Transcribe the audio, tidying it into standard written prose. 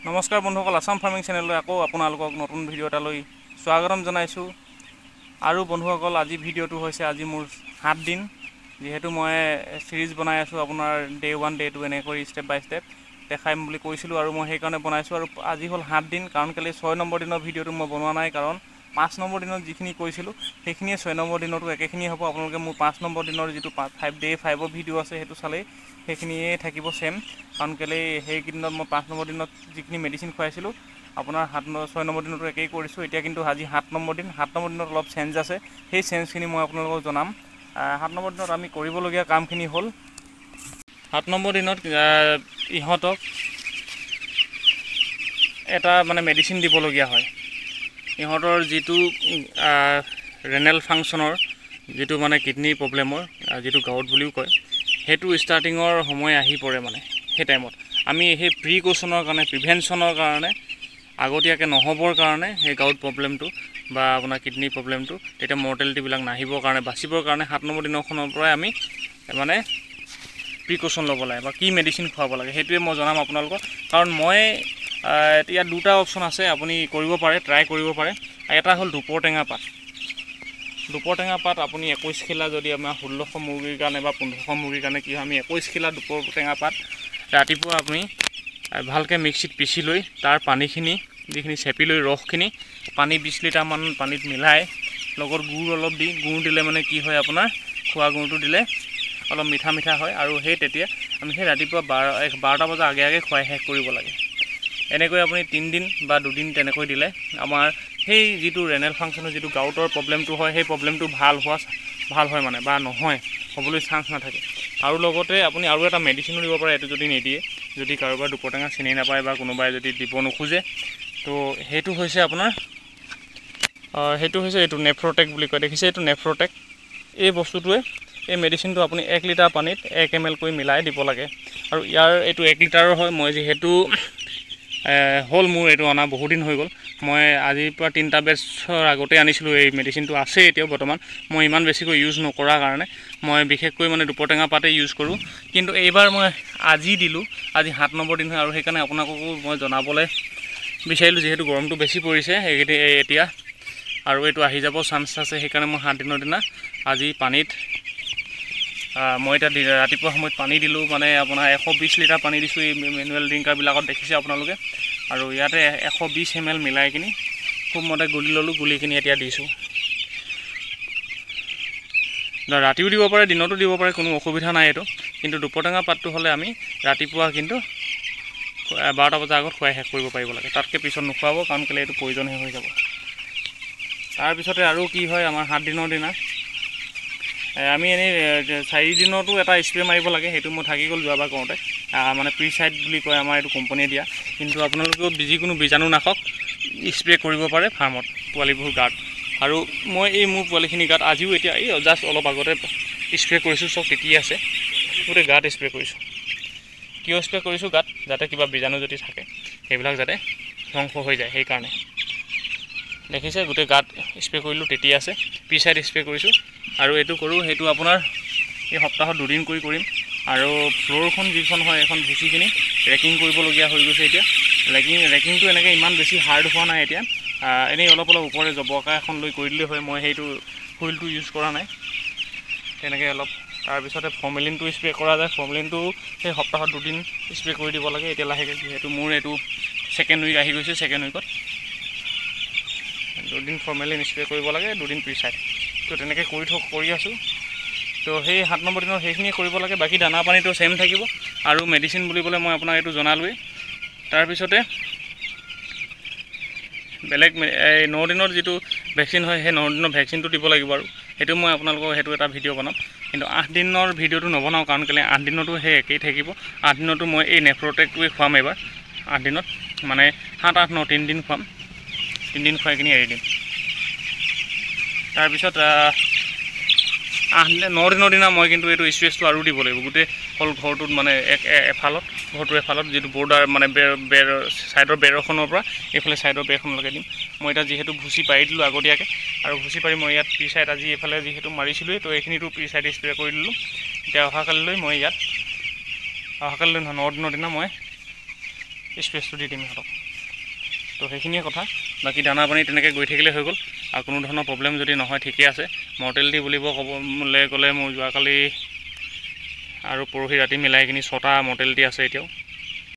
নমস্কাৰ বন্ধুসকল, আসাম ফাৰ্মিং চেনেললৈ আকৌ আপোনালোকক নতুন ভিডিঅ' এটালৈ স্বাগতম জনাইছোঁ। আৰু বন্ধুসকল, আজি ভিডিঅ'টো হৈছে আজি মোৰ 7 দিন, যিহেতু মই চিৰিজ বনাই আছোঁ আপোনাৰ ডে 1 ডে 2 এনেকৈ ষ্টেপ বাই ষ্টেপ দেখাইম বুলি কৈছিলোঁ, আৰু মই সেইকাৰণে বনাইছোঁ। আৰু আজি হ'ল 7 দিন, কাৰণ কেলৈ 6 নম্বৰ দিনৰ ভিডিঅ'টো মই বনোৱা নাই, কাৰণ 5 নম্বৰ দিনত যিখিনি কৈছিলোঁ সেইখিনিয়ে 6 নম্বৰ দিনতো একেখিনি হ'ব। আপোনালোকে মোৰ 5 নম্বৰ দিনৰ যিটো ডে 5ৰ ভিডিঅ' আছে সেইটো চালেই সেইখিনিয়ে থাকিব ছেম, কাৰণ কেলৈ সেইকেইদিনত মই 5 নম্বৰ দিনত যিখিনি মেডিচিন খুৱাইছিলোঁ আপোনাৰ 6 নম্বৰ দিনতো একেই কৰিছোঁ। এতিয়া কিন্তু আজি 7 নম্বৰ দিন, 7 নম্বৰ দিনত অলপ চেঞ্জ আছে, সেই চেঞ্জখিনি মই আপোনালোকক জনাম। 7 নম্বৰ দিনত আমি কৰিবলগীয়া কামখিনি হ'ল, 7 নম্বৰ দিনত ইহঁতক এটা মেডিচিন দিবলগীয়া হয়। ইহঁতৰ যিটো ৰেনেল ফাংচনৰ যিটো কিডনীৰ প্ৰব্লেমৰ যিটো গাউট বুলিও কয়, সেইটো ষ্টাৰ্টিঙৰ সময় আহি পৰে। সেই টাইমত আমি সেই প্ৰিকশ্যনৰ কাৰণে, প্ৰিভেনশ্যনৰ কাৰণে, আগতীয়াকৈ নহ'বৰ কাৰণে সেই গাউট প্ৰব্লেমটো বা আপোনাৰ কিডনী প্ৰব্লেমটো তেতিয়া মৰ্টেলিটিবিলাক নাহিবৰ কাৰণে, বাচিবৰ কাৰণে 7 নম্বৰ দিনখনৰ পৰাই আমি প্ৰিকশ্যন ল'ব লাগে বা কি মেডিচিন খুৱাব লাগে সেইটোৱে মই জনাম আপোনালোকক। কাৰণ মই ইয়াত দুটা অপশ্যন আছে, আপুনি কৰিব পাৰে, ট্ৰাই কৰিব পাৰে। এটা হ'ল দুপৰটেঙা পাত। দুপৰটেঙা পাত আপুনি 21 খিলা, যদি আমাৰ 1600 মুৰ্গীৰ কাৰণে বা 1500 মুৰ্গীৰ কাৰণে কি হয়, আমি 21 খিলা দুপৰটেঙা পাত ৰাতিপুৱা আপুনি ভালকৈ মিক্সিত পিচি লৈ তাৰ পানীখিনি যিখিনি চেপি লৈ ৰসখিনি পানী 20 লিটাৰমান পানীত মিলাই লগত গুড় অলপ দি, গুড় দিলে কি হয়, আপোনাৰ খোৱা গুড়টো দিলে অলপ মিঠা মিঠা হয়, আৰু সেই তেতিয়া আমি সেই ৰাতিপুৱা 12টা বজাৰ আগে আগে খুৱাই শেষ কৰিব লাগে। এনেকৈ আপুনি 3 দিন বা 2 দিন তেনেকৈ দিলে আমাৰ সেই যিটো ৰেনেল ফাংচনৰ যিটো গাউটৰ প্ৰব্লেমটো হয়, সেই প্ৰব্লেমটো ভাল হয় বা নহয়, হ'বলৈ চান্স নাথাকে। আৰু লগতে আপুনি আৰু এটা মেডিচিনো দিব পাৰে, এইটো যদি নিদিয়ে, যদি কাৰোবাৰ দুপৰটেঙা চিনি নাপায় বা কোনোবাই যদি দিব নোখোজে, তো সেইটো হৈছে আপোনাৰ এইটো নেফ্ৰটেক বুলি কয়, দেখিছে এইটো নেফ্ৰটেক। এই বস্তুটোৱে, এই মেডিচিনটো আপুনি 1 লিটাৰ পানীত 1 ml কৰি মিলাই দিব লাগে। আৰু ইয়াৰ এইটো 1 লিটাৰৰ হয়। মই যিহেতু হ'ল মোৰ এইটো অনা বহু দিন হৈ গ'ল, মই আজিৰ পৰা 3টা বেচৰ আগতে আনিছিলোঁ। এই মেডিচিনটো আছে এতিয়াও বৰ্তমান, মই ইমান বেছিকৈ ইউজ নকৰাৰ কাৰণে মই বিশেষকৈ দুপৰটেঙা পাতেই ইউজ কৰোঁ। কিন্তু এইবাৰ মই আজি দিলোঁ, আজি 7 নম্বৰ দিন হয়, আৰু সেইকাৰণে আপোনালোককো মই জনাবলৈ বিচাৰিলোঁ, যিহেতু গৰমটো বেছি পৰিছে এতিয়া, আৰু এইটো আহি যাব চান্স আছে। সেইকাৰণে মই 7 দিনৰ দিনা আজি পানীত মই এতিয়া ৰাতিপুৱা সময়ত পানী দিলোঁ, আপোনাৰ 120 লিটাৰ পানী দিছোঁ। এই মেনুৱেল ড্ৰিংকাৰবিলাকত দেখিছে আপোনালোকে, আৰু ইয়াতে 120 ml মিলাই কিনি খুব মতে গুলি ল'লোঁ, গুলি কিনি এতিয়া দিছোঁ। ৰাতিও দিব পাৰে, দিনতো দিব পাৰে, কোনো অসুবিধা নাই এইটো। কিন্তু দুপৰটেঙা পাতটো হ'লে আমি ৰাতিপুৱা কিন্তু 12টা বজাৰ আগত খুৱাই শেষ কৰিব পাৰিব লাগে, তাতকৈ পিছত নোখোৱাব, কাৰণ কেলৈ এইটো প্ৰয়োজনহে হৈ যাব। তাৰপিছতে আৰু কি হয়, আমাৰ 7 দিনৰ দিনা আমি এনেই 4 দিনতো এটা স্প্ৰে মাৰিব লাগে, সেইটো মই থাকি গ'ল যোৱাবাৰ কৰোঁতে, প্ৰিচাইড বুলি কয় আমাৰ এইটো কোম্পানীয়ে দিয়া। কিন্তু আপোনালোকেও যিকোনো বীজাণুনাশক স্প্ৰে কৰিব পাৰে ফাৰ্মত, পোৱালিবোৰ গাত। আৰু মই এই মোৰ পোৱালিখিনি গাত আজিও এতিয়া এই জাষ্ট অলপ আগতে স্প্ৰে কৰিছোঁ, চব তিতি আছে, গোটেই গাত স্প্ৰে কৰিছোঁ। কিয় স্প্ৰে কৰিছোঁ গাত, যাতে কিবা বীজাণু যদি থাকে সেইবিলাক যাতে ধ্বংস হৈ যায়, সেইকাৰণে। দেখিছে গোটেই গাত স্প্ৰে কৰিলোঁ, তিতি আছে, প্ৰিচাইড স্প্ৰে কৰিছোঁ। আৰু এইটো কৰোঁ, সেইটো আপোনাৰ এই সপ্তাহত 2 দিন কৰিম। আৰু ফ্ল'ৰখন যিখন হয়, এখন ভুচিখিনি ৰেকিং কৰিবলগীয়া হৈ গৈছে এতিয়া। ৰেকিংটো এনেকৈ ইমান বেছি হাৰ্ড হোৱা নাই এতিয়া, এনেই অলপ ওপৰে জবকা এখন লৈ কৰি দিলেই হয়। মই সেইটো হুইলটো ইউজ কৰা নাই, তেনেকৈ অলপ। তাৰপিছতে ফৰ্মেলিনটো স্প্ৰে কৰা যায়, ফৰ্মেলিনটো সেই সপ্তাহত 2 দিন স্প্ৰে কৰি দিব লাগে। এতিয়া লাহেকৈ যিহেতু মোৰ এইটো 2nd উইক আহি গৈছে, 2nd উইকত 2 দিন ফৰ্মেলিন স্প্ৰে কৰিব লাগে, 2 দিন প্ৰিচাইড। তো তেনেকৈ কৰি আছোঁ। তো সেই 7 নম্বৰ দিনত সেইখিনিয়ে কৰিব লাগে, বাকী দানা পানীটো ছেম থাকিব। আৰু মেডিচিন বুলিবলৈ মই আপোনাক এইটো জনালোৱেই। তাৰপিছতে বেলেগ এই 9 দিনৰ যিটো ভেকচিন হয়, সেই 9 দিনৰ ভেকচিনটো দিব লাগিব, আৰু সেইটো মই আপোনালোকক সেইটো এটা ভিডিঅ' বনাম। কিন্তু 8 দিনৰ ভিডিঅ'টো নবনাওঁ, কাৰণ কেলৈ 8 দিনতো সেই একেই থাকিব। 8 দিনতো মই এই নেফ্ৰটেকটোৱে খুৱাম এইবাৰ। 8 দিনত 7, 8, 9 3 দিন খুৱাম, 3 দিন খুৱাই কিনি এৰি দিম। তাৰপিছত 9 দিনৰ দিনা মই কিন্তু এইটো স্পেচটো আৰু দিব লাগিব, গোটেই হ'ল ঘৰটোত, ঘৰটোৰ এফালত যিটো বৰ্ডাৰ বেৰ ছাইডৰ বেৰখনৰ পৰা এইফালে ছাইডৰ বেৰখনলৈকে দিম। মই এতিয়া যিহেতু ভুচি পাৰি দিলোঁ আগতীয়াকৈ, আৰু ভুচি পাৰি মই ইয়াত প্ৰিচাইড আজি এইফালে যিহেতু মাৰিছিলোঁৱেই, তো এইখিনিতো প্ৰিচাইড স্প্ৰে কৰি দিলোঁ। এতিয়া অহাকালিলৈ 9 দিনৰ দিনা মই স্পেচটো দি দিম ইহঁতক। তো সেইখিনিয়ে কথা, বাকী দানা পানী তেনেকৈ গৈ থাকিলে হৈ গ'ল। আৰু কোনো ধৰণৰ প্ৰব্লেম যদি নহয় ঠিকে আছে। মৰ্টেলিটি বুলিব ক'বলৈ গ'লে মোৰ যোৱাকালি আৰু পৰহি ৰাতি মিলাই কিনি 6টা মৰ্টেলিটি আছে এতিয়াও।